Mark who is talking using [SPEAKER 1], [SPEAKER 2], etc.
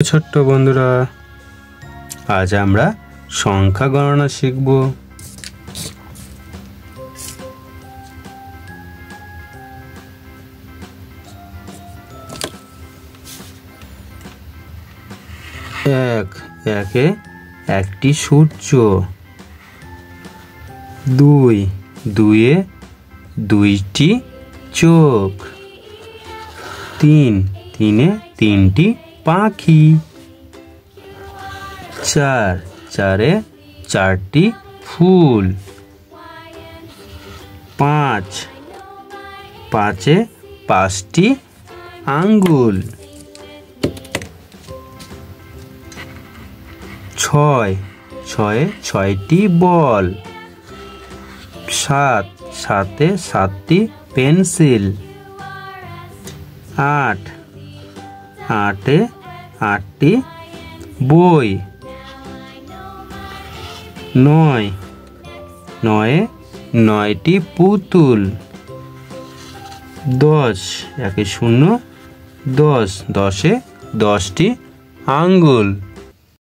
[SPEAKER 1] ছোট্ট বন্ধুরা, আজ আমরা সংখ্যা গণনা শিখব। একে একটি সূর্য, দুইয়ে দুইটি চোখ, তিনে তিনটি পাখি, চারে চারটি ফুল, পাঁচে পাঁচটি আঙ্গুল, ছয়ে ছয়টি বল, সাতে সাতটি পেন্সিল, আটে আটটি বই, নয়ে নয়টি পুতুল, 10 দশে 10টি আঙ্গুল।